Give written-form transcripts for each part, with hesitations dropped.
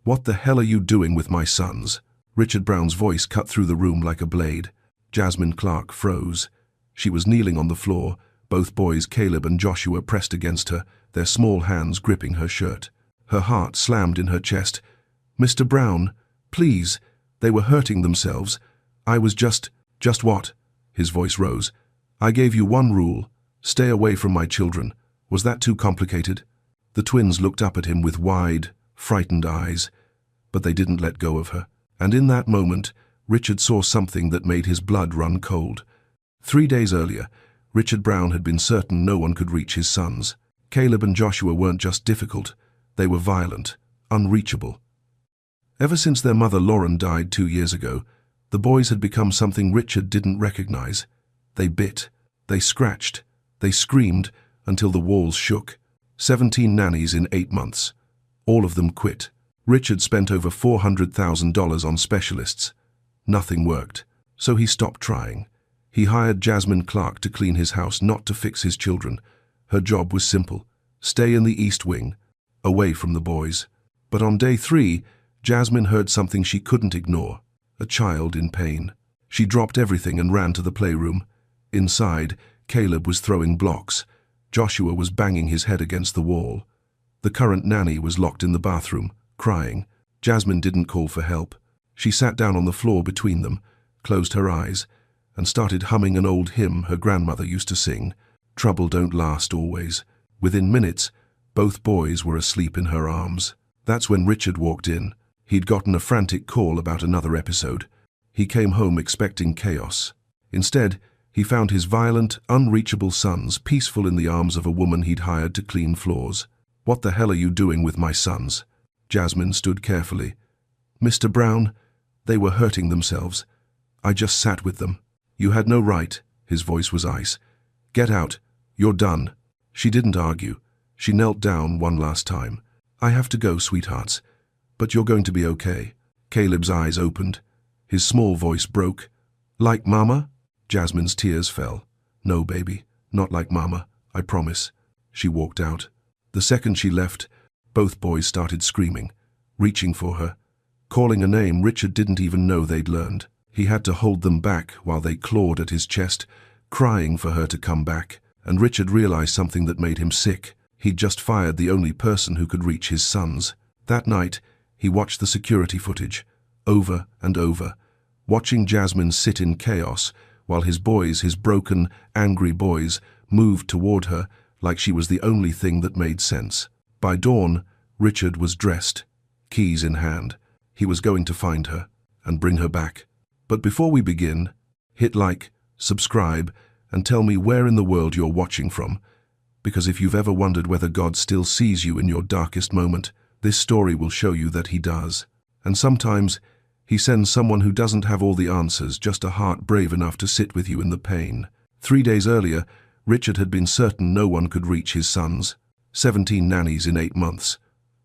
"What the hell are you doing with my sons?" Richard Brown's voice cut through the room like a blade. Jasmine Clark froze. She was kneeling on the floor, both boys, Caleb and Joshua, pressed against her, their small hands gripping her shirt. Her heart slammed in her chest. "Mr. Brown, please, they were hurting themselves. I was just what?" His voice rose. "I gave you one rule. Stay away from my children. Was that too complicated?" The twins looked up at him with wide, frightened eyes, but they didn't let go of her. And in that moment, Richard saw something that made his blood run cold. 3 days earlier, Richard Brown had been certain no one could reach his sons. Caleb and Joshua weren't just difficult, they were violent, unreachable. Ever since their mother Lauren died 2 years ago, the boys had become something Richard didn't recognize. They bit, they scratched, they screamed until the walls shook. 17 nannies in 8 months. All of them quit. Richard spent over $400,000 on specialists. Nothing worked, so he stopped trying. He hired Jasmine Clark to clean his house, not to fix his children. Her job was simple: stay in the East Wing, away from the boys. But on day 3, Jasmine heard something she couldn't ignore: a child in pain. She dropped everything and ran to the playroom. Inside, Caleb was throwing blocks. Joshua was banging his head against the wall. The current nanny was locked in the bathroom, crying. Jasmine didn't call for help. She sat down on the floor between them, closed her eyes, and started humming an old hymn her grandmother used to sing. Trouble don't last always. Within minutes, both boys were asleep in her arms. That's when Richard walked in. He'd gotten a frantic call about another episode. He came home expecting chaos. Instead, he found his violent, unreachable sons peaceful in the arms of a woman he'd hired to clean floors. "What the hell are you doing with my sons?" Jasmine stood carefully. "Mr. Brown, they were hurting themselves. I just sat with them." "You had no right." His voice was ice. "Get out. You're done." She didn't argue. She knelt down one last time. "I have to go, sweethearts. But you're going to be okay." Caleb's eyes opened. His small voice broke. "Like Mama?" Jasmine's tears fell. "No, baby. Not like Mama. I promise." She walked out. The second she left, both boys started screaming, reaching for her, calling a name Richard didn't even know they'd learned. He had to hold them back while they clawed at his chest, crying for her to come back. And Richard realized something that made him sick. He'd just fired the only person who could reach his sons. That night, he watched the security footage, over and over, watching Jasmine sit in chaos while his boys, his broken, angry boys, moved toward her like she was the only thing that made sense. By dawn, Richard was dressed, keys in hand. He was going to find her and bring her back. But before we begin, hit like, subscribe, and tell me where in the world you're watching from. Because if you've ever wondered whether God still sees you in your darkest moment, this story will show you that He does. And sometimes, He sends someone who doesn't have all the answers, just a heart brave enough to sit with you in the pain. 3 days earlier, Richard had been certain no one could reach his sons. 17 nannies in 8 months.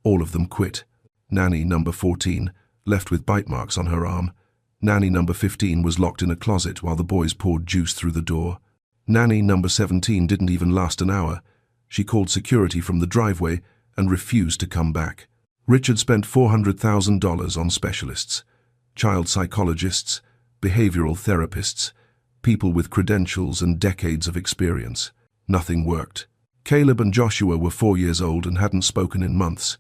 All of them quit. Nanny number 14, left with bite marks on her arm. Nanny number 15 was locked in a closet while the boys poured juice through the door. Nanny number 17 didn't even last an hour. She called security from the driveway and refused to come back. Richard spent $400,000 on specialists, child psychologists, behavioral therapists, people with credentials and decades of experience. Nothing worked. Caleb and Joshua were 4 years old and hadn't spoken in months.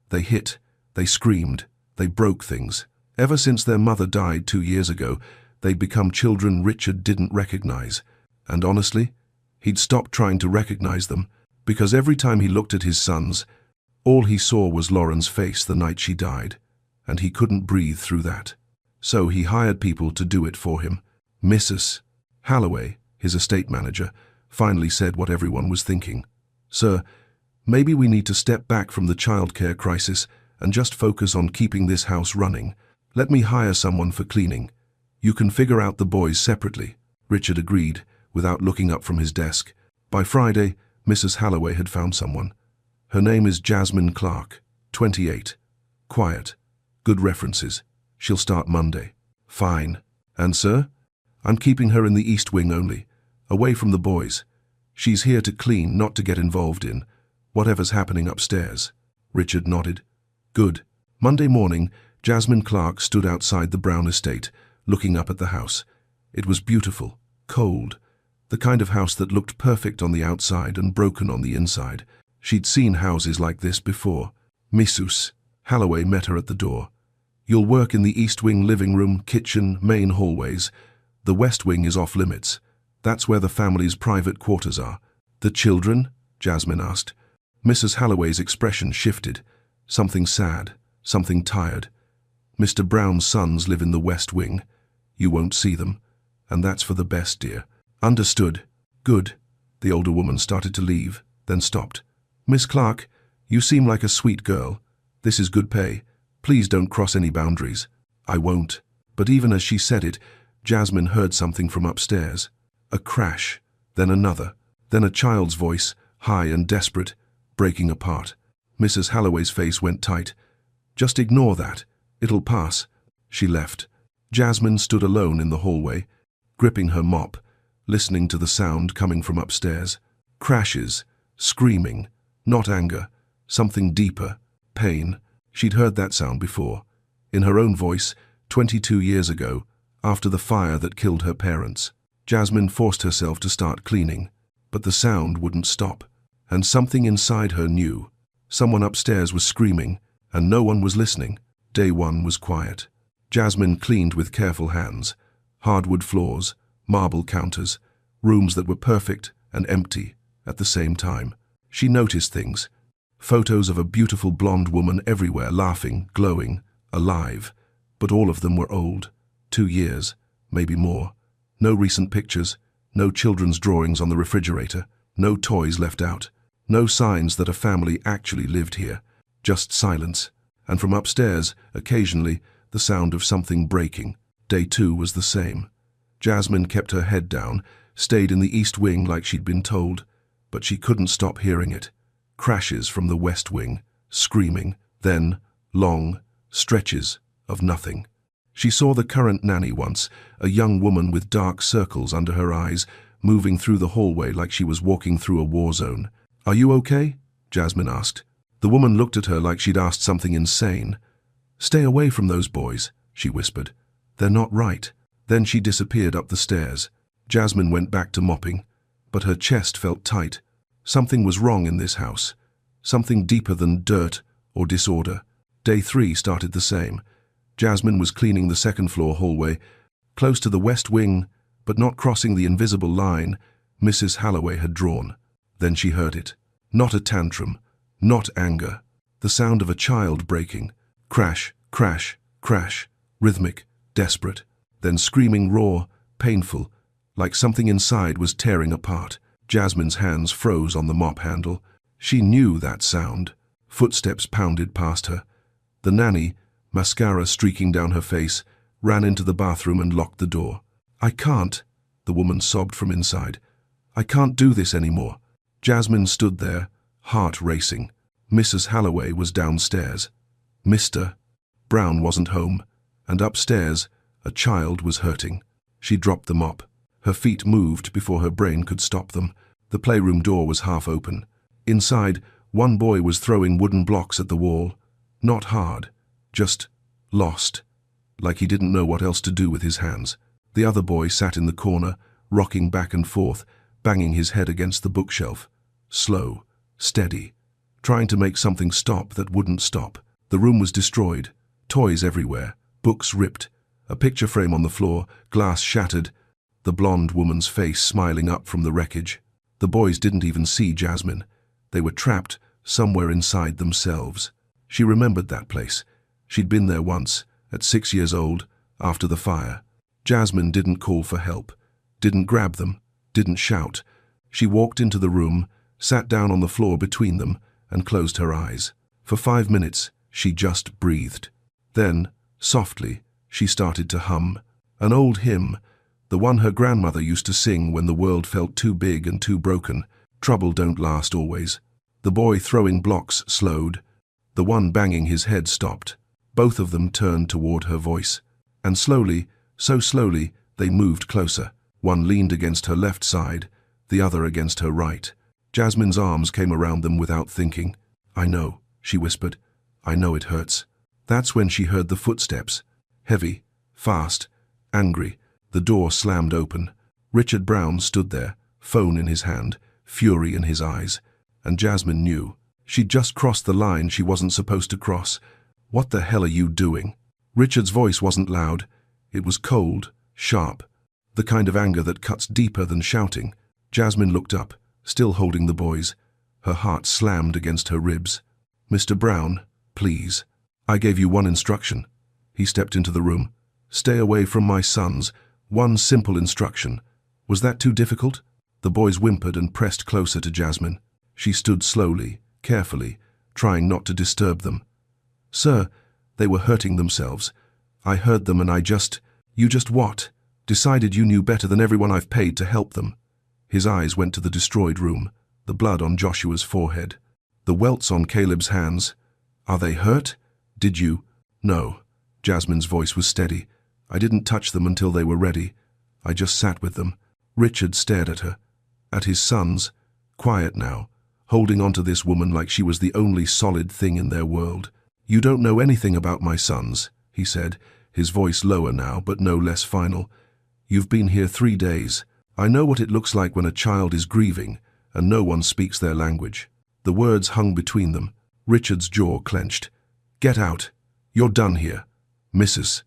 They hit, they screamed, they broke things. Ever since their mother died 2 years ago, they'd become children Richard didn't recognize. And honestly, he'd stopped trying to recognize them, because every time he looked at his sons, all he saw was Lauren's face the night she died, and he couldn't breathe through that. So he hired people to do it for him. Mrs. Halloway, his estate manager, finally said what everyone was thinking. "Sir, maybe we need to step back from the childcare crisis and just focus on keeping this house running. Let me hire someone for cleaning. You can figure out the boys separately." Richard agreed, without looking up from his desk. By Friday, Mrs. Halloway had found someone. Her name is Jasmine Clark, 28. Quiet. Good references. She'll start Monday. "Fine. And sir? I'm keeping her in the East Wing only, away from the boys. She's here to clean, not to get involved in whatever's happening upstairs." Richard nodded. "Good. Monday morning, Jasmine Clark stood outside the Brown estate, looking up at the house. It was beautiful, cold, the kind of house that looked perfect on the outside and broken on the inside. She'd seen houses like this before. Mrs. Halloway met her at the door. "You'll work in the East Wing living room, kitchen, main hallways. The West Wing is off limits. That's where the family's private quarters are." "The children?" Jasmine asked. Mrs. Halloway's expression shifted. Something sad, something tired. "Mr. Brown's sons live in the West Wing. You won't see them. And that's for the best, dear." "Understood." "Good." The older woman started to leave, then stopped. "Miss Clark, you seem like a sweet girl. This is good pay. Please don't cross any boundaries." "I won't." But even as she said it, Jasmine heard something from upstairs. A crash, then another, then a child's voice, high and desperate, breaking apart. Mrs. Halloway's face went tight. "Just ignore that. It'll pass." She left. Jasmine stood alone in the hallway, gripping her mop, listening to the sound coming from upstairs. Crashes, screaming, not anger, something deeper, pain. She'd heard that sound before, in her own voice, 22 years ago, after the fire that killed her parents. Jasmine forced herself to start cleaning, but the sound wouldn't stop. And something inside her knew. Someone upstairs was screaming, and no one was listening. Day one was quiet. Jasmine cleaned with careful hands. Hardwood floors, marble counters, rooms that were perfect and empty at the same time. She noticed things. Photos of a beautiful blonde woman everywhere, laughing, glowing, alive. But all of them were old. 2 years, maybe more. No recent pictures, no children's drawings on the refrigerator, no toys left out. No signs that a family actually lived here. Just silence. And from upstairs, occasionally, the sound of something breaking. Day 2 was the same. Jasmine kept her head down, stayed in the East Wing like she'd been told, but she couldn't stop hearing it. Crashes from the West Wing, screaming, then long stretches of nothing. She saw the current nanny once, a young woman with dark circles under her eyes, moving through the hallway like she was walking through a war zone. "Are you okay?" Jasmine asked. The woman looked at her like she'd asked something insane. "Stay away from those boys," she whispered. "They're not right." Then she disappeared up the stairs. Jasmine went back to mopping, but her chest felt tight. Something was wrong in this house. Something deeper than dirt or disorder. Day 3 started the same. Jasmine was cleaning the second-floor hallway, close to the West Wing, but not crossing the invisible line Mrs. Halloway had drawn. Then she heard it. Not a tantrum, not anger. The sound of a child breaking. Crash, crash, crash. Rhythmic, desperate. Then screaming raw, painful, like something inside was tearing apart. Jasmine's hands froze on the mop handle. She knew that sound. Footsteps pounded past her. The nanny, mascara streaking down her face, ran into the bathroom and locked the door. "I can't," the woman sobbed from inside. "I can't do this anymore." Jasmine stood there, heart racing. Mrs. Halloway was downstairs. Mr. Brown wasn't home, and upstairs, a child was hurting. She dropped the mop. Her feet moved before her brain could stop them. The playroom door was half open. Inside, one boy was throwing wooden blocks at the wall. Not hard, just lost, like he didn't know what else to do with his hands. The other boy sat in the corner, rocking back and forth, banging his head against the bookshelf. Slow, steady, trying to make something stop that wouldn't stop. The room was destroyed, toys everywhere, books ripped, a picture frame on the floor, glass shattered, the blonde woman's face smiling up from the wreckage. The boys didn't even see Jasmine. They were trapped somewhere inside themselves. She remembered that place. She'd been there once, at 6 years old, after the fire. Jasmine didn't call for help, didn't grab them, didn't shout. She walked into the room, sat down on the floor between them, and closed her eyes. For 5 minutes, she just breathed. Then, softly, she started to hum. An old hymn, the one her grandmother used to sing when the world felt too big and too broken. Trouble don't last always. The boy throwing blocks slowed. The one banging his head stopped. Both of them turned toward her voice. And slowly, so slowly, they moved closer. One leaned against her left side, the other against her right. Jasmine's arms came around them without thinking. "I know," she whispered. "I know it hurts." That's when she heard the footsteps. Heavy, fast, angry. The door slammed open. Richard Brown stood there, phone in his hand, fury in his eyes. And Jasmine knew. She'd just crossed the line she wasn't supposed to cross. "What the hell are you doing?" Richard's voice wasn't loud. It was cold, sharp. The kind of anger that cuts deeper than shouting. Jasmine looked up, still holding the boys. Her heart slammed against her ribs. "Mr. Brown, please. I gave you one instruction." He stepped into the room. "Stay away from my sons. One simple instruction. Was that too difficult?" The boys whimpered and pressed closer to Jasmine. She stood slowly, carefully, trying not to disturb them. "Sir, they were hurting themselves. I heard them and You just what? Decided you knew better than everyone I've paid to help them." His eyes went to the destroyed room, the blood on Joshua's forehead, the welts on Caleb's hands. "Are they hurt? Did you?" "No." Jasmine's voice was steady. "I didn't touch them until they were ready. I just sat with them." Richard stared at her, at his sons, quiet now, holding on to this woman like she was the only solid thing in their world. "You don't know anything about my sons," he said, his voice lower now but no less final. "You've been here 3 days. I know what it looks like when a child is grieving and no one speaks their language." The words hung between them. Richard's jaw clenched. "Get out. You're done here. Mrs.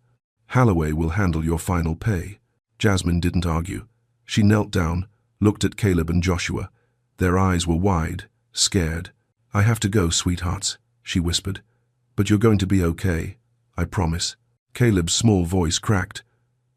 Holloway will handle your final pay." Jasmine didn't argue. She knelt down, looked at Caleb and Joshua. Their eyes were wide, scared. "I have to go, sweethearts," she whispered. "But you're going to be okay. I promise." Caleb's small voice cracked.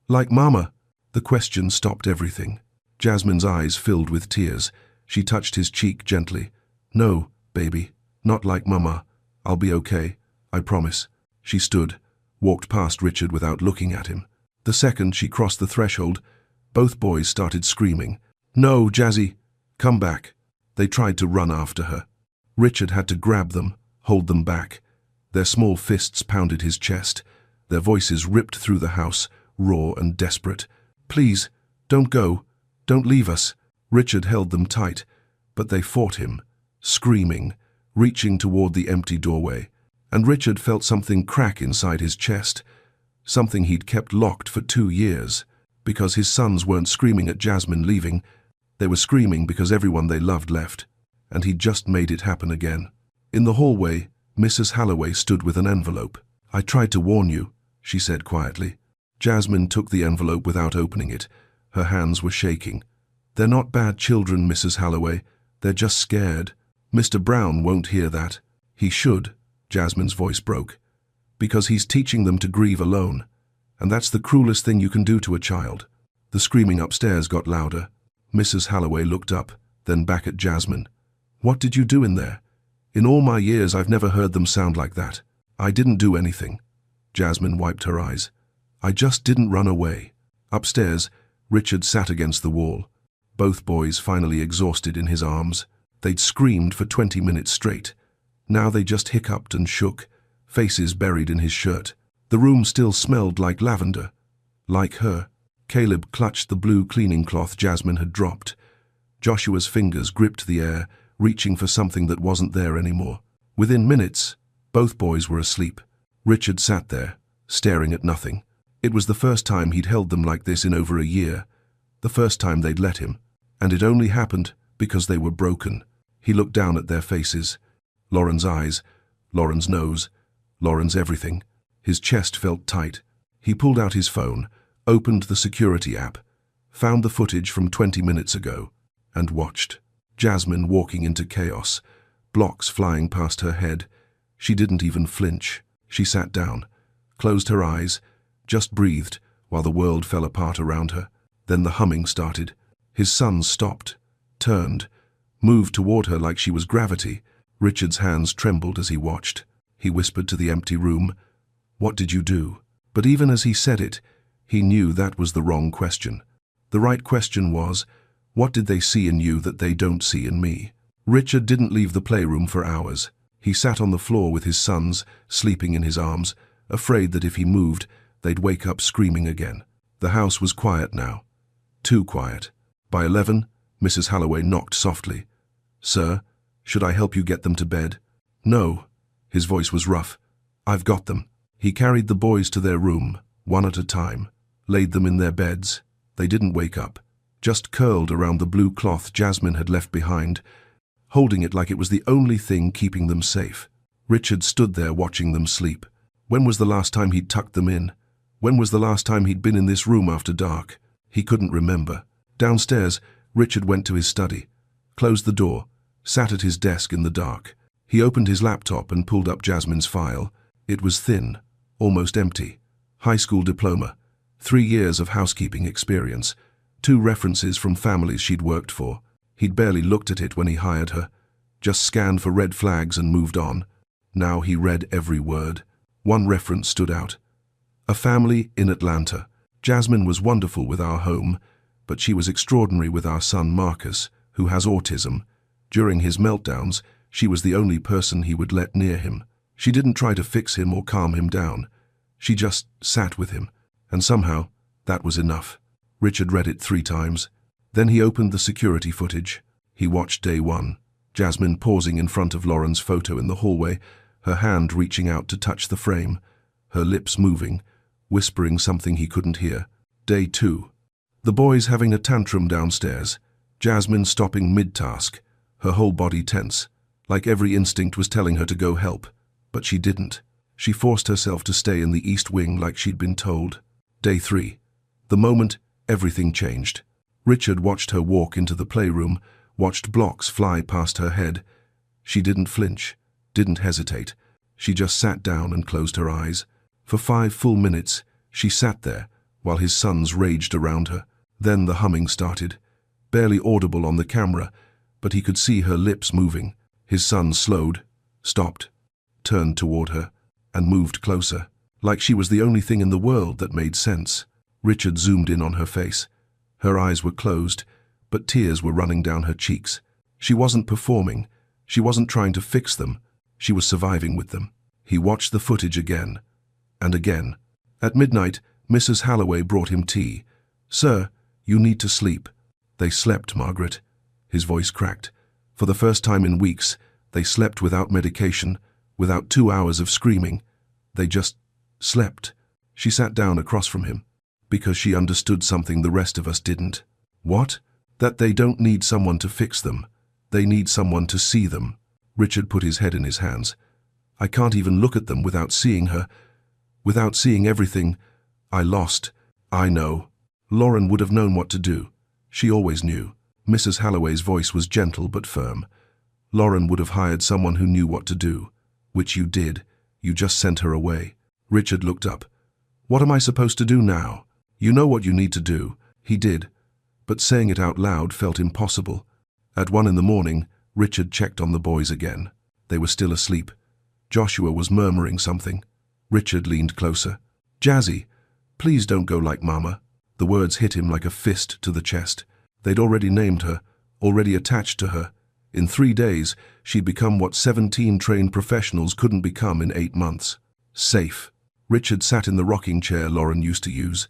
"Like Mama?" The question stopped everything. Jasmine's eyes filled with tears. She touched his cheek gently. "No, baby, not like Mama. I'll be okay. I promise." She stood, walked past Richard without looking at him. The second she crossed the threshold, both boys started screaming. "No, Jazzy, come back." They tried to run after her. Richard had to grab them, hold them back. Their small fists pounded his chest. Their voices ripped through the house, raw and desperate. "Please, don't go. Don't leave us." Richard held them tight, but they fought him, screaming, reaching toward the empty doorway. And Richard felt something crack inside his chest, something he'd kept locked for 2 years. Because his sons weren't screaming at Jasmine leaving, they were screaming because everyone they loved left, and he'd just made it happen again. In the hallway, Mrs. Holloway stood with an envelope. "I tried to warn you," she said quietly. Jasmine took the envelope without opening it. Her hands were shaking. "They're not bad children, Mrs. Holloway. They're just scared. Mr. Brown won't hear that." "He should," Jasmine's voice broke, "because he's teaching them to grieve alone. And that's the cruelest thing you can do to a child." The screaming upstairs got louder. Mrs. Holloway looked up, then back at Jasmine. "What did you do in there? In all my years I've never heard them sound like that." "I didn't do anything." Jasmine wiped her eyes. "I just didn't run away." Upstairs, Richard sat against the wall, both boys finally exhausted in his arms. They'd screamed for 20 minutes straight. Now they just hiccuped and shook, faces buried in his shirt. The room still smelled like lavender. Like her. Caleb clutched the blue cleaning cloth Jasmine had dropped. Joshua's fingers gripped the air, reaching for something that wasn't there anymore. Within minutes, both boys were asleep. Richard sat there, staring at nothing. It was the first time he'd held them like this in over a year, the first time they'd let him, and it only happened because they were broken. He looked down at their faces. Lauren's eyes, Lauren's nose, Lauren's everything. His chest felt tight. He pulled out his phone, opened the security app, found the footage from 20 minutes ago, and watched. Jasmine walking into chaos, blocks flying past her head. She didn't even flinch. She sat down, closed her eyes, just breathed while the world fell apart around her. Then the humming started. His sons stopped, turned, moved toward her like she was gravity. Richard's hands trembled as he watched. He whispered to the empty room, "What did you do?" But even as he said it, he knew that was the wrong question. The right question was, what did they see in you that they don't see in me? Richard didn't leave the playroom for hours. He sat on the floor with his sons, sleeping in his arms, afraid that if he moved, they'd wake up screaming again. The house was quiet now. Too quiet. By 11, Mrs. Holloway knocked softly. "Sir, should I help you get them to bed?" "No." His voice was rough. "I've got them." He carried the boys to their room, one at a time, laid them in their beds. They didn't wake up, just curled around the blue cloth Jasmine had left behind, holding it like it was the only thing keeping them safe. Richard stood there watching them sleep. When was the last time he'd tucked them in? When was the last time he'd been in this room after dark? He couldn't remember. Downstairs, Richard went to his study, closed the door, sat at his desk in the dark. He opened his laptop and pulled up Jasmine's file. It was thin, almost empty. High school diploma, 3 years of housekeeping experience, 2 references from families she'd worked for. He'd barely looked at it when he hired her, just scanned for red flags and moved on. Now he read every word. One reference stood out. A family in Atlanta. Jasmine was wonderful with our home, but she was extraordinary with our son Marcus, who has autism. During his meltdowns, she was the only person he would let near him. She didn't try to fix him or calm him down. She just sat with him, and somehow that was enough. Richard read it 3 times. Then he opened the security footage. He watched day 1, Jasmine pausing in front of Lauren's photo in the hallway, her hand reaching out to touch the frame, her lips moving, whispering something he couldn't hear. Day 2, the boys having a tantrum downstairs, Jasmine stopping mid-task, her whole body tense, like every instinct was telling her to go help, but she didn't. She forced herself to stay in the East Wing like she'd been told. Day 3, the moment everything changed. Richard watched her walk into the playroom, watched blocks fly past her head. She didn't flinch, didn't hesitate. She just sat down and closed her eyes. For 5 full minutes, she sat there while his sons raged around her. Then the humming started, barely audible on the camera, but he could see her lips moving. His son slowed, stopped, turned toward her, and moved closer, like she was the only thing in the world that made sense. Richard zoomed in on her face. Her eyes were closed, but tears were running down her cheeks. She wasn't performing. She wasn't trying to fix them. She was surviving with them. He watched the footage again and again. At midnight, Mrs. Halloway brought him tea. "Sir, you need to sleep." They slept, Margaret. His voice cracked. For the first time in weeks, they slept without medication, without 2 hours of screaming. They just slept. She sat down across from him, because she understood something the rest of us didn't. What? That they don't need someone to fix them. They need someone to see them. Richard put his head in his hands. I can't even look at them without seeing her, without seeing everything I lost. I know. Lauren would have known what to do. She always knew. Mrs. Halloway's voice was gentle but firm. Lauren would have hired someone who knew what to do, which you did. You just sent her away. Richard looked up. What am I supposed to do now? You know what you need to do. He did, but saying it out loud felt impossible. At 1 in the morning, Richard checked on the boys again. They were still asleep. Joshua was murmuring something. Richard leaned closer. Jazzy, please don't go like Mama. The words hit him like a fist to the chest. They'd already named her, already attached to her. In 3 days, she'd become what 17 trained professionals couldn't become in 8 months. Safe. Richard sat in the rocking chair Lauren used to use,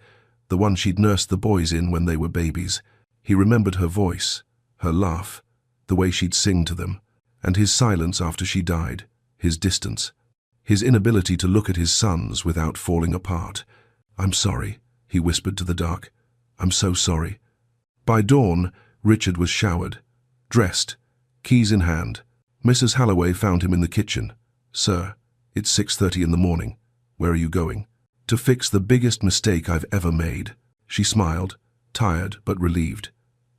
the one she'd nursed the boys in when they were babies. He remembered her voice, her laugh, the way she'd sing to them, and his silence after she died, his distance, his inability to look at his sons without falling apart. I'm sorry, he whispered to the dark. I'm so sorry. By dawn, Richard was showered, dressed, keys in hand. Mrs. Halloway found him in the kitchen. Sir, it's 6:30 in the morning. Where are you going? To fix the biggest mistake I've ever made. She smiled, tired but relieved.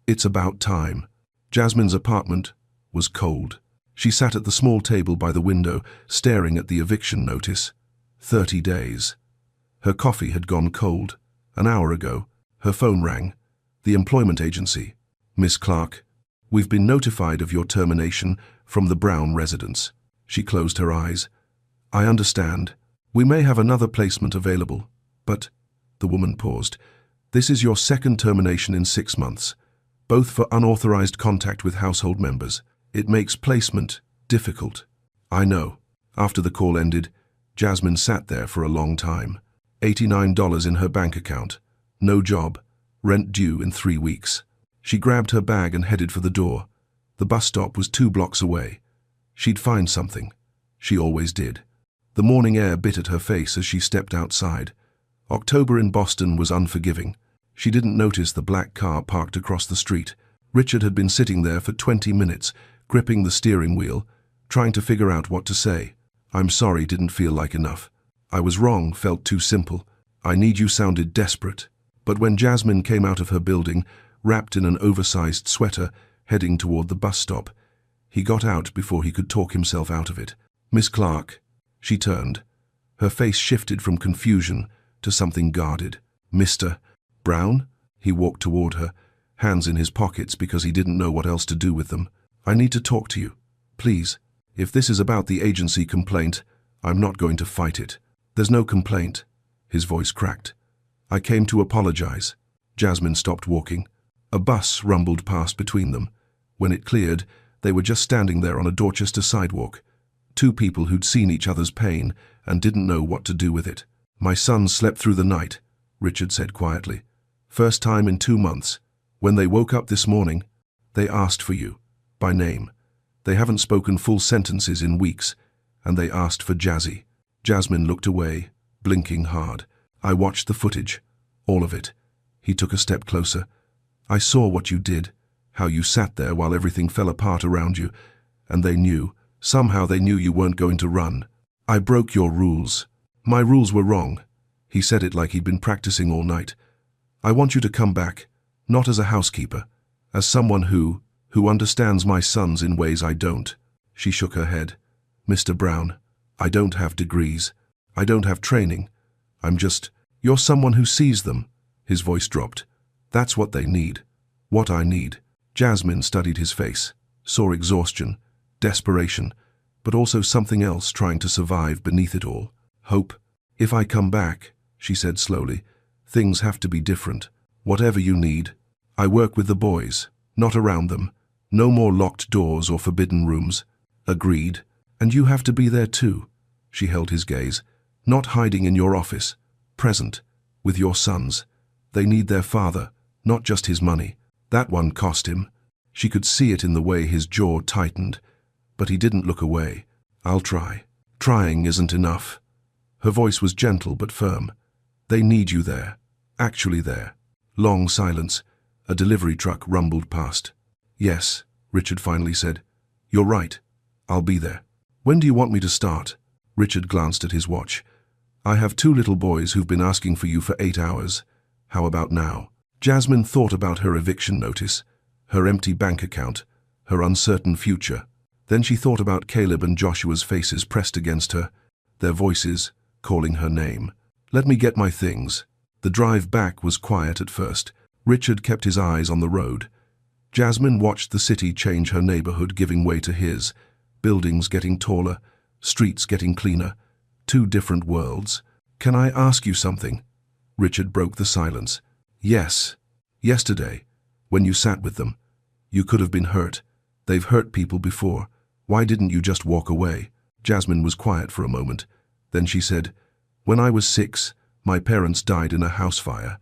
It's about time. Jasmine's apartment was cold. She sat at the small table by the window, staring at the eviction notice. 30 days. Her coffee had gone cold. An hour ago, her phone rang. The employment agency. Miss Clark, we've been notified of your termination from the Brown residence. She closed her eyes. I understand. We may have another placement available, but, the woman paused, this is your 2nd termination in 6 months, both for unauthorized contact with household members. It makes placement difficult. I know. After the call ended, Jasmine sat there for a long time. $89 in her bank account. No job. Rent due in 3 weeks. She grabbed her bag and headed for the door. The bus stop was 2 blocks away. She'd find something. She always did. The morning air bit at her face as she stepped outside. October in Boston was unforgiving. She didn't notice the black car parked across the street. Richard had been sitting there for 20 minutes, gripping the steering wheel, trying to figure out what to say. "I'm sorry" didn't feel like enough. "I was wrong" felt too simple. "I need you" sounded desperate. But when Jasmine came out of her building, wrapped in an oversized sweater, heading toward the bus stop, he got out before he could talk himself out of it. "Miss Clark." She turned. Her face shifted from confusion to something guarded. "Mr. Brown?" He walked toward her, hands in his pockets because he didn't know what else to do with them. "I need to talk to you. Please. If this is about the agency complaint, I'm not going to fight it." "There's no complaint." His voice cracked. "I came to apologize." Jasmine stopped walking. A bus rumbled past between them. When it cleared, they were just standing there on a Dorchester sidewalk. Two people who'd seen each other's pain and didn't know what to do with it. "My son slept through the night," Richard said quietly. "First time in 2 months. When they woke up this morning, they asked for you, by name. They haven't spoken full sentences in weeks, and they asked for Jazzy." Jasmine looked away, blinking hard. "I watched the footage. All of it." He took a step closer. "I saw what you did, how you sat there while everything fell apart around you, and they knew. Somehow they knew you weren't going to run. I broke your rules. My rules were wrong." He said it like he'd been practicing all night. "I want you to come back, not as a housekeeper, as someone who understands my sons in ways I don't." She shook her head. "Mr. Brown, I don't have degrees. I don't have training. You're someone who sees them." His voice dropped. "That's what they need. What I need." Jasmine studied his face, saw exhaustion, desperation, but also something else trying to survive beneath it all. "Hope. If I come back," she said slowly, "things have to be different. Whatever you need. I work with the boys, not around them. No more locked doors or forbidden rooms." "Agreed. And you have to be there too." She held his gaze. "Not hiding in your office. Present. With your sons. They need their father, not just his money. That one cost him." She could see it in the way his jaw tightened, but he didn't look away. "I'll try." "Trying isn't enough." Her voice was gentle but firm. "They need you there. Actually there." Long silence. A delivery truck rumbled past. "Yes," Richard finally said. "You're right. I'll be there." "When do you want me to start?" Richard glanced at his watch. "I have 2 little boys who've been asking for you for 8 hours. How about now?" Jasmine thought about her eviction notice, her empty bank account, her uncertain future. Then she thought about Caleb and Joshua's faces pressed against her, their voices calling her name. "Let me get my things." The drive back was quiet at first. Richard kept his eyes on the road. Jasmine watched the city change her neighborhood, giving way to his. Buildings getting taller, streets getting cleaner. 2 different worlds. "Can I ask you something?" Richard broke the silence. "Yes. Yesterday, when you sat with them, you could have been hurt. They've hurt people before. Why didn't you just walk away?" Jasmine was quiet for a moment. Then she said, "When I was 6, my parents died in a house fire.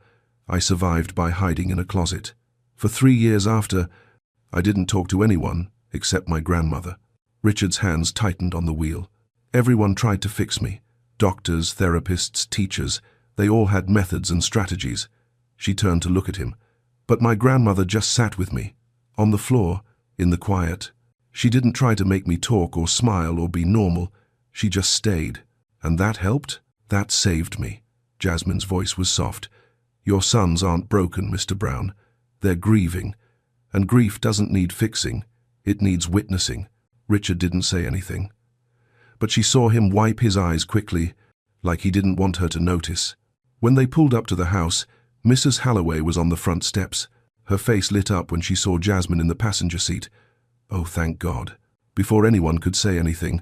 I survived by hiding in a closet. For 3 years after, I didn't talk to anyone except my grandmother." Richard's hands tightened on the wheel. "Everyone tried to fix me. Doctors, therapists, teachers. They all had methods and strategies." She turned to look at him. "But my grandmother just sat with me, on the floor, in the quiet. She didn't try to make me talk or smile or be normal. She just stayed. And that helped? That saved me." Jasmine's voice was soft. "Your sons aren't broken, Mr. Brown. They're grieving. And grief doesn't need fixing. It needs witnessing." Richard didn't say anything. But she saw him wipe his eyes quickly, like he didn't want her to notice. When they pulled up to the house, Mrs. Halloway was on the front steps. Her face lit up when she saw Jasmine in the passenger seat. Oh, thank God. Before anyone could say anything,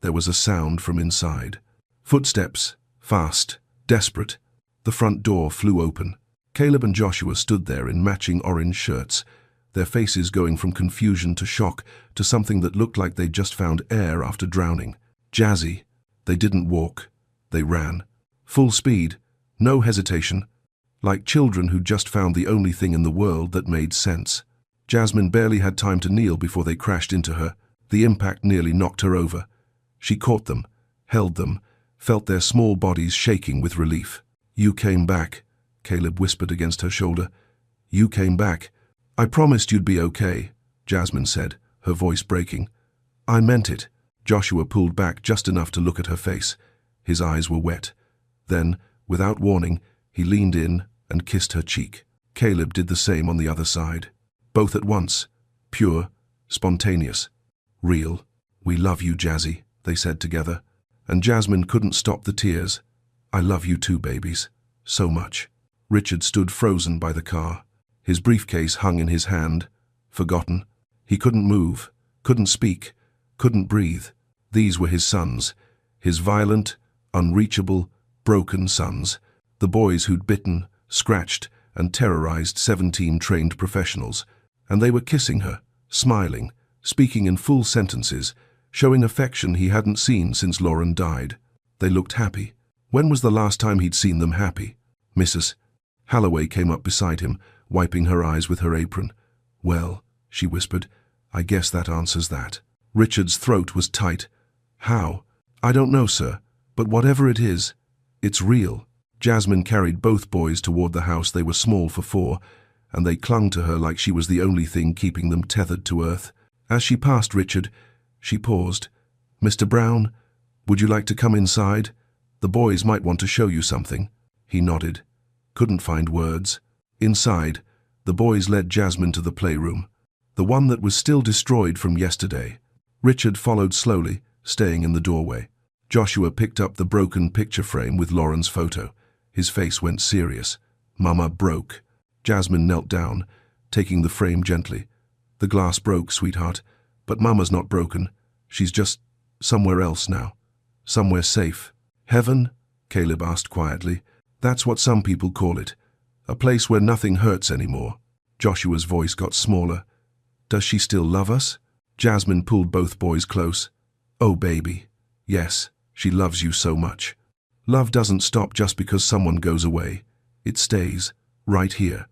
there was a sound from inside. Footsteps, fast, desperate. The front door flew open. Caleb and Joshua stood there in matching orange shirts, their faces going from confusion to shock to something that looked like they'd just found air after drowning. Jazzy. They didn't walk. They ran. Full speed. No hesitation. Like children who'd just found the only thing in the world that made sense. Jasmine barely had time to kneel before they crashed into her. The impact nearly knocked her over. She caught them, held them, felt their small bodies shaking with relief. "You came back," Caleb whispered against her shoulder. "You came back. I promised you'd be okay," Jasmine said, her voice breaking. "I meant it." Joshua pulled back just enough to look at her face. His eyes were wet. Then, without warning, he leaned in and kissed her cheek. Caleb did the same on the other side. Both at once. Pure, spontaneous, real. "We love you, Jazzy," they said together. And Jasmine couldn't stop the tears. "I love you too, babies. So much." Richard stood frozen by the car. His briefcase hung in his hand, forgotten. He couldn't move, couldn't speak, couldn't breathe. These were his sons, his violent, unreachable, broken sons, the boys who'd bitten, scratched, and terrorized 17 trained professionals. And they were kissing her, smiling, speaking in full sentences, showing affection he hadn't seen since Lauren died. They looked happy. When was the last time he'd seen them happy? Mrs. Halloway came up beside him, wiping her eyes with her apron. "Well," she whispered, "I guess that answers that." Richard's throat was tight. "How?" "I don't know, sir, but whatever it is, it's real." Jasmine carried both boys toward the house. They were small for 4, and they clung to her like she was the only thing keeping them tethered to earth. As she passed Richard, she paused. "Mr. Brown, would you like to come inside? The boys might want to show you something." He nodded. Couldn't find words. Inside, the boys led Jasmine to the playroom, the one that was still destroyed from yesterday. Richard followed slowly, staying in the doorway. Joshua picked up the broken picture frame with Lauren's photo. His face went serious. "Mama broke." Jasmine knelt down, taking the frame gently. "The glass broke, sweetheart, but Mama's not broken. She's just somewhere else now. Somewhere safe." "Heaven?" Caleb asked quietly. "That's what some people call it. A place where nothing hurts anymore." Joshua's voice got smaller. "Does she still love us?" Jasmine pulled both boys close. "Oh, baby. Yes, she loves you so much. Love doesn't stop just because someone goes away. It stays, right here."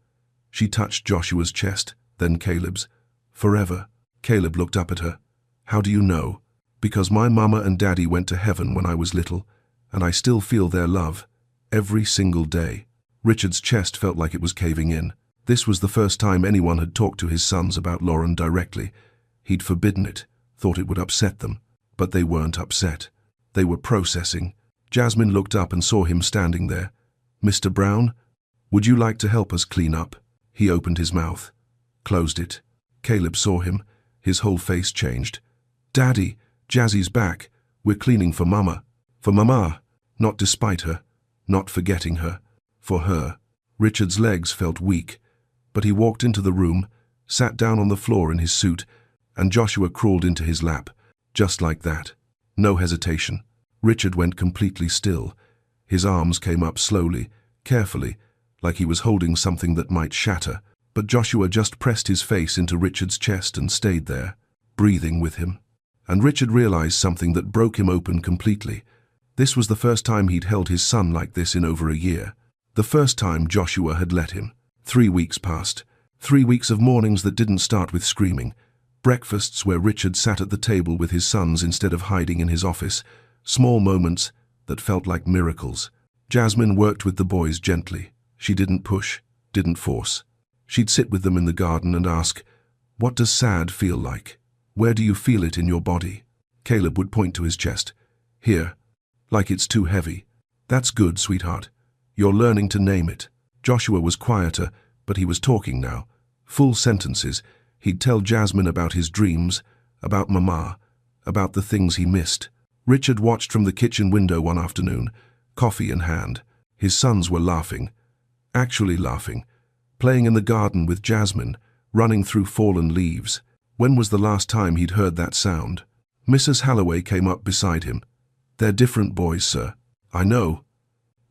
She touched Joshua's chest, then Caleb's. "Forever." Caleb looked up at her. "How do you know?" "Because my mama and daddy went to heaven when I was little, and I still feel their love, every single day." Richard's chest felt like it was caving in. This was the first time anyone had talked to his sons about Lauren directly. He'd forbidden it, thought it would upset them. But they weren't upset. They were processing. Jasmine looked up and saw him standing there. "Mr. Brown, would you like to help us clean up?" He opened his mouth, closed it. Caleb saw him. His whole face changed. "Daddy, Jazzy's back. We're cleaning for Mama." For Mama, not despite her, not forgetting her. For her. Richard's legs felt weak, but he walked into the room, sat down on the floor in his suit, and Joshua crawled into his lap, just like that. No hesitation. Richard went completely still. His arms came up slowly, carefully, like he was holding something that might shatter. But Joshua just pressed his face into Richard's chest and stayed there, breathing with him. And Richard realized something that broke him open completely. This was the first time he'd held his son like this in over a year. The first time Joshua had let him. 3 weeks passed. 3 weeks of mornings that didn't start with screaming. Breakfasts where Richard sat at the table with his sons instead of hiding in his office. Small moments that felt like miracles. Jasmine worked with the boys gently. She didn't push, didn't force. She'd sit with them in the garden and ask, "What does sad feel like? Where do you feel it in your body?" Caleb would point to his chest. "Here, like it's too heavy." "That's good, sweetheart. You're learning to name it." Joshua was quieter, but he was talking now. Full sentences. He'd tell Jasmine about his dreams, about Mama, about the things he missed. Richard watched from the kitchen window one afternoon, coffee in hand. His sons were laughing. Actually laughing. Playing in the garden with Jasmine, running through fallen leaves. When was the last time he'd heard that sound? Mrs. Halloway came up beside him. "They're different boys, sir." "I know.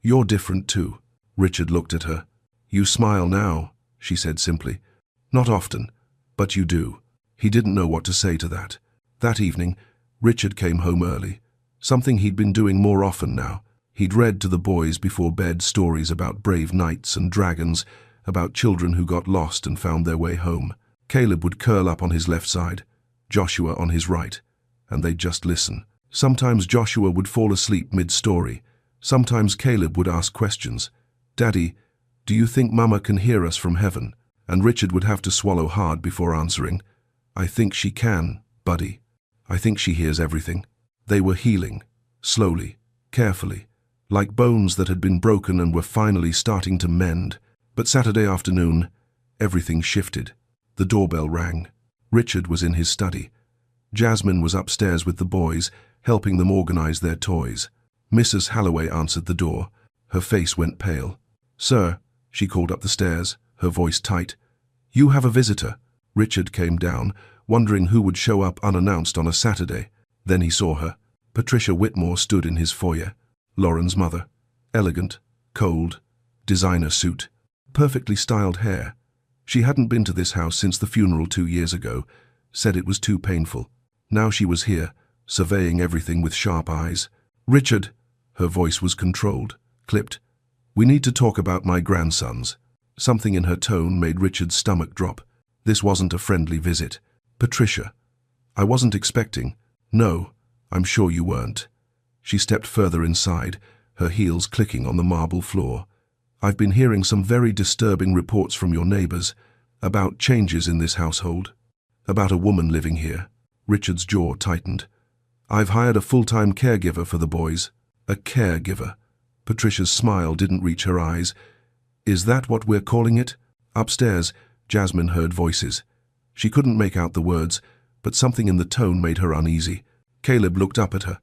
You're different too." Richard looked at her. "You smile now," she said simply. "Not often, but you do." He didn't know what to say to that. That evening, Richard came home early. Something he'd been doing more often now. He'd read to the boys before bed stories about brave knights and dragons, about children who got lost and found their way home. Caleb would curl up on his left side, Joshua on his right, and they'd just listen. Sometimes Joshua would fall asleep mid-story. Sometimes Caleb would ask questions. "Daddy, do you think Mama can hear us from heaven?" And Richard would have to swallow hard before answering, "I think she can, buddy. I think she hears everything." They were healing, slowly, carefully, like bones that had been broken and were finally starting to mend. But Saturday afternoon, everything shifted. The doorbell rang. Richard was in his study. Jasmine was upstairs with the boys, helping them organize their toys. Mrs. Halloway answered the door. Her face went pale. "Sir," she called up the stairs, her voice tight. "You have a visitor." Richard came down, wondering who would show up unannounced on a Saturday. Then he saw her. Patricia Whitmore stood in his foyer. Lauren's mother. Elegant, cold, designer suit, perfectly styled hair. She hadn't been to this house since the funeral 2 years ago, said it was too painful. Now she was here, surveying everything with sharp eyes. "Richard," her voice was controlled, clipped. "We need to talk about my grandsons." Something in her tone made Richard's stomach drop. This wasn't a friendly visit. "Patricia, I wasn't expecting." "No, I'm sure you weren't." She stepped further inside, her heels clicking on the marble floor. "I've been hearing some very disturbing reports from your neighbors about changes in this household, about a woman living here." Richard's jaw tightened. "I've hired a full-time caregiver for the boys." "A caregiver?" Patricia's smile didn't reach her eyes. "Is that what we're calling it?" Upstairs, Jasmine heard voices. She couldn't make out the words, but something in the tone made her uneasy. Caleb looked up at her.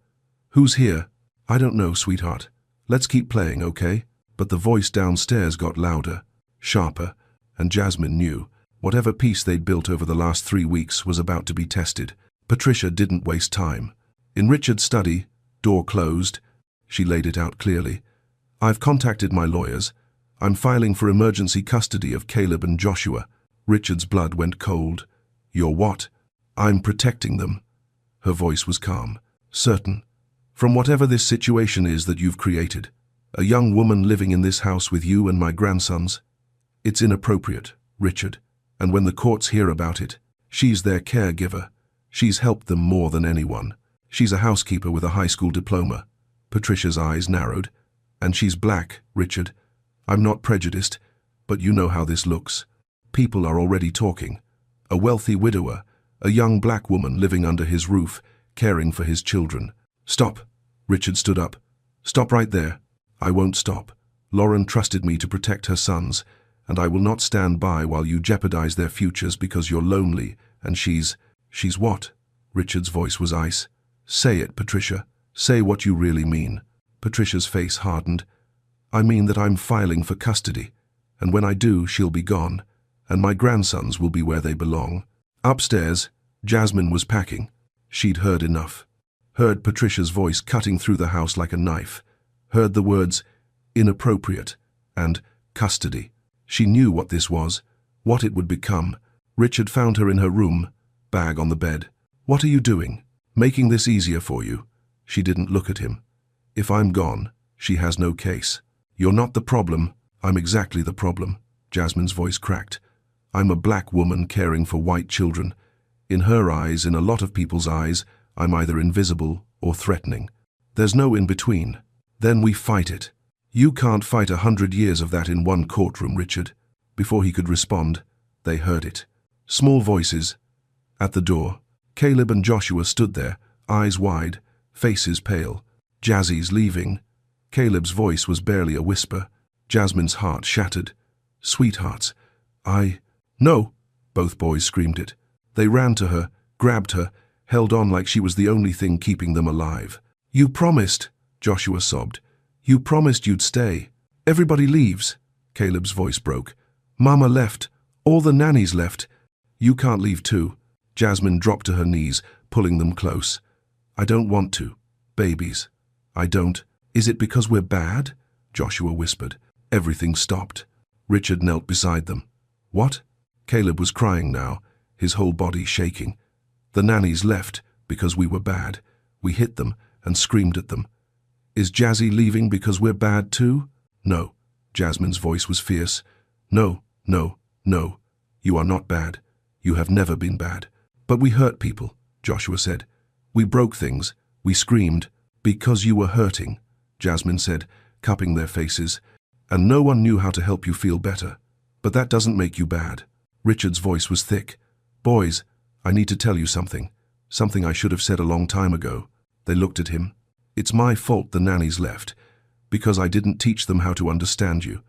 "Who's here?" "I don't know, sweetheart. Let's keep playing, okay?" But the voice downstairs got louder, sharper, and Jasmine knew whatever peace they'd built over the last 3 weeks was about to be tested. Patricia didn't waste time. In Richard's study, door closed, she laid it out clearly. "I've contacted my lawyers. I'm filing for emergency custody of Caleb and Joshua." Richard's blood went cold. "You're what?" "I'm protecting them." Her voice was calm, certain. "From whatever this situation is that you've created. A young woman living in this house with you and my grandsons. It's inappropriate, Richard, and when the courts hear about it, she's their caregiver. She's helped them more than anyone. She's a housekeeper with a high school diploma." Patricia's eyes narrowed. "And she's black, Richard. I'm not prejudiced, but you know how this looks. People are already talking. A wealthy widower, a young black woman living under his roof, caring for his children." "Stop." Richard stood up. "Stop right there." "I won't stop. Lauren trusted me to protect her sons, and I will not stand by while you jeopardize their futures because you're lonely, and she's what?" Richard's voice was ice. "Say it, Patricia. Say what you really mean." Patricia's face hardened. "I mean that I'm filing for custody, and when I do, she'll be gone, and my grandsons will be where they belong." Upstairs, Jasmine was packing. She'd heard enough. Heard Patricia's voice cutting through the house like a knife. Heard the words inappropriate and custody. She knew what this was, what it would become. Richard found her in her room, bag on the bed. "What are you doing? Making this easier for you?" She didn't look at him. "If I'm gone, she has no case. You're not the problem. I'm exactly the problem." Jasmine's voice cracked. "I'm a black woman caring for white children. In her eyes, in a lot of people's eyes, I'm either invisible or threatening. There's no in-between. Then we fight it. You can't fight 100 years of that in one courtroom, Richard." Before he could respond, they heard it. Small voices. At the door, Caleb and Joshua stood there, eyes wide, faces pale. "Jazzy's leaving." Caleb's voice was barely a whisper. Jasmine's heart shattered. "Sweethearts, No!" Both boys screamed it. They ran to her, grabbed her, held on like she was the only thing keeping them alive. "You promised," Joshua sobbed. "You promised you'd stay." "Everybody leaves." Caleb's voice broke. "Mama left. All the nannies left. You can't leave too." Jasmine dropped to her knees, pulling them close. "I don't want to. Babies. I don't." "Is it because we're bad?" Joshua whispered. Everything stopped. Richard knelt beside them. "What?" Caleb was crying now, his whole body shaking. "The nannies left because we were bad. We hit them and screamed at them." "Is Jazzy leaving because we're bad too?" "No." Jasmine's voice was fierce. "No, no, no. You are not bad. You have never been bad." "But we hurt people," Joshua said. "We broke things. We screamed. Because you were hurting, Jasmine said, cupping their faces. And no one knew how to help you feel better. But that doesn't make you bad. Richard's voice was thick. Boys, I need to tell you something. Something I should have said a long time ago. They looked at him. It's my fault the nannies left. Because I didn't teach them how to understand you.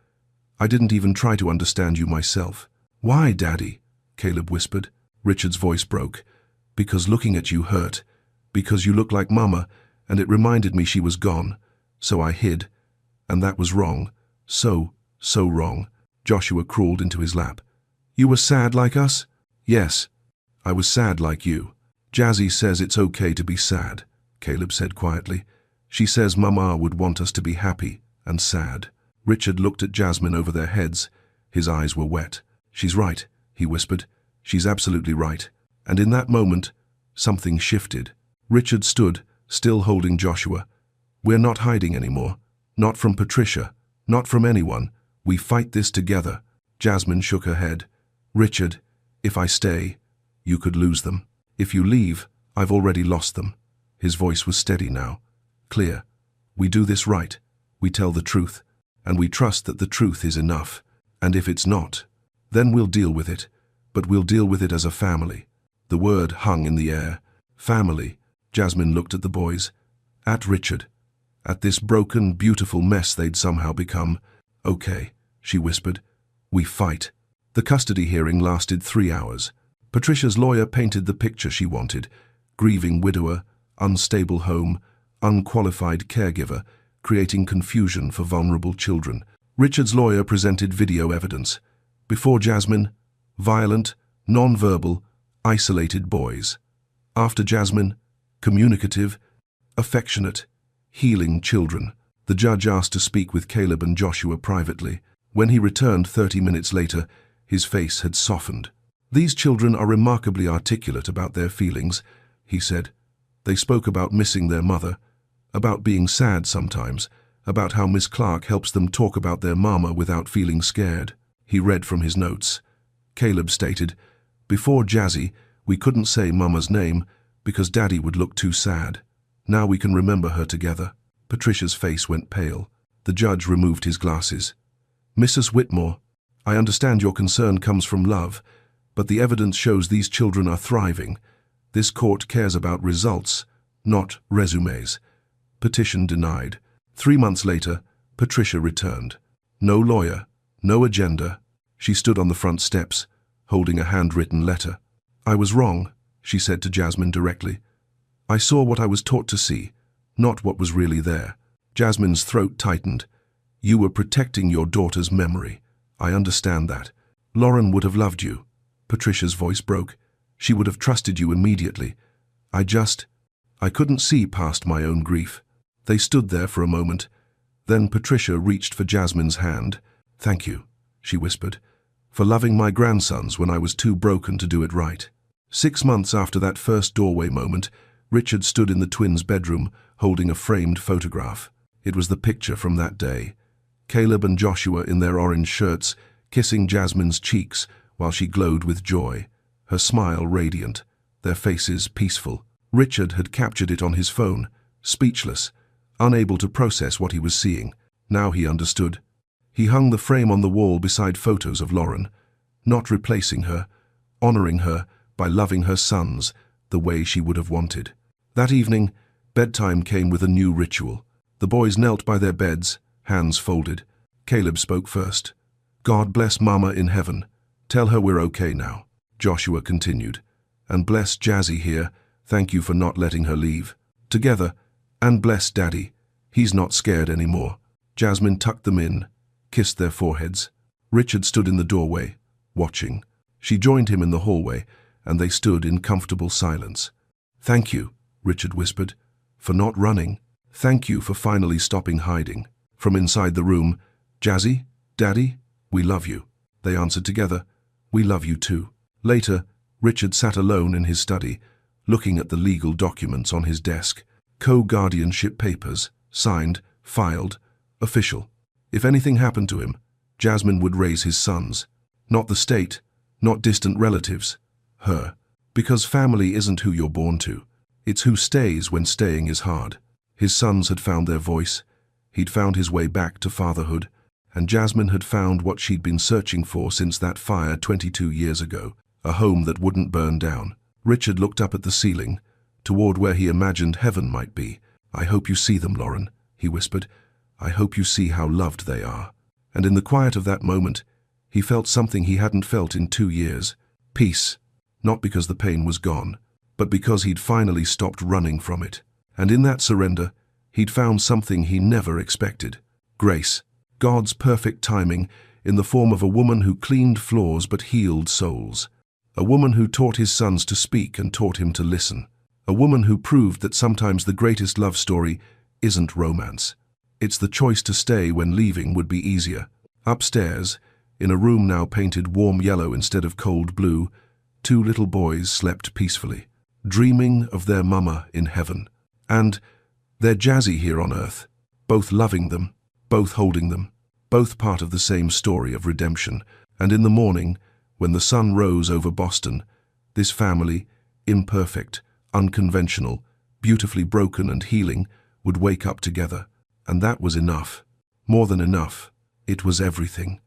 I didn't even try to understand you myself. Why, Daddy? Caleb whispered. Richard's voice broke. Because looking at you hurt. Because you look like Mama, and it reminded me she was gone. So I hid. And that was wrong. So wrong. Joshua crawled into his lap. You were sad like us? Yes. I was sad like you. Jazzy says it's okay to be sad, Caleb said quietly. She says Mama would want us to be happy and sad. Richard looked at Jasmine over their heads. His eyes were wet. She's right, he whispered. She's absolutely right. And in that moment, something shifted. Richard stood, still holding Joshua. We're not hiding anymore. Not from Patricia. Not from anyone. We fight this together. Jasmine shook her head. Richard, if I stay, you could lose them. If you leave, I've already lost them. His voice was steady now. Clear. We do this right. We tell the truth. And we trust that the truth is enough. And if it's not, then we'll deal with it. But we'll deal with it as a family. The word hung in the air. Family. Jasmine looked at the boys. At Richard. At this broken, beautiful mess they'd somehow become. Okay, she whispered. We fight. The custody hearing lasted 3 hours. Patricia's lawyer painted the picture she wanted. Grieving widower, unstable home, unqualified caregiver, creating confusion for vulnerable children. Richard's lawyer presented video evidence. Before Jasmine, violent, non-verbal, isolated boys. After Jasmine, communicative, affectionate, healing children. The judge asked to speak with Caleb and Joshua privately. When he returned 30 minutes later, his face had softened. These children are remarkably articulate about their feelings, he said. They spoke about missing their mother, about being sad sometimes, about how Miss Clark helps them talk about their mama without feeling scared. He read from his notes. Caleb stated, Before Jazzy, we couldn't say Mama's name because Daddy would look too sad. Now we can remember her together. Patricia's face went pale. The judge removed his glasses. Mrs. Whitmore, I understand your concern comes from love, but the evidence shows these children are thriving. This court cares about results, not resumes. Petition denied. 3 months later, Patricia returned. No lawyer, no agenda. She stood on the front steps, holding a handwritten letter. I was wrong, she said to Jasmine directly. I saw what I was taught to see, not what was really there. Jasmine's throat tightened. You were protecting your daughter's memory. I understand that. Lauren would have loved you. Patricia's voice broke. She would have trusted you immediately. I couldn't see past my own grief. They stood there for a moment. Then Patricia reached for Jasmine's hand. Thank you, she whispered, for loving my grandsons when I was too broken to do it right. 6 months after that first doorway moment, Richard stood in the twins' bedroom, holding a framed photograph. It was the picture from that day. Caleb and Joshua in their orange shirts, kissing Jasmine's cheeks while she glowed with joy, her smile radiant, their faces peaceful. Richard had captured it on his phone, speechless, unable to process what he was seeing. Now he understood. He hung the frame on the wall beside photos of Lauren, not replacing her, honoring her by loving her sons the way she would have wanted. That evening, bedtime came with a new ritual. The boys knelt by their beds, hands folded. Caleb spoke first. God bless Mama in heaven. Tell her we're okay now. Joshua continued. And bless Jazzy here. Thank you for not letting her leave. Together, and bless Daddy. He's not scared anymore. Jasmine tucked them in, kissed their foreheads. Richard stood in the doorway, watching. She joined him in the hallway, and they stood in comfortable silence. Thank you, Richard whispered, for not running. Thank you for finally stopping hiding. From inside the room, Jazzy, Daddy, we love you. They answered together, we love you too. Later, Richard sat alone in his study, looking at the legal documents on his desk. Co-guardianship papers, signed, filed, official. If anything happened to him, Jasmine would raise his sons. Not the state, not distant relatives. Her. Because family isn't who you're born to. It's who stays when staying is hard. His sons had found their voice. He'd found his way back to fatherhood. And Jasmine had found what she'd been searching for since that fire 22 years ago, a home that wouldn't burn down. Richard looked up at the ceiling, toward where he imagined heaven might be. "I hope you see them, Lauren," he whispered. "I hope you see how loved they are." And in the quiet of that moment, he felt something he hadn't felt in 2 years. Peace. Not because the pain was gone, but because he'd finally stopped running from it. And in that surrender, he'd found something he never expected. Grace. God's perfect timing in the form of a woman who cleaned floors but healed souls. A woman who taught his sons to speak and taught him to listen. A woman who proved that sometimes the greatest love story isn't romance. It's the choice to stay when leaving would be easier. Upstairs, in a room now painted warm yellow instead of cold blue, 2 little boys slept peacefully, dreaming of their mama in heaven. And they're Jazzy here on earth, both loving them, both holding them, both part of the same story of redemption. And in the morning, when the sun rose over Boston, this family, imperfect, unconventional, beautifully broken and healing, would wake up together. And that was enough. More than enough. It was everything.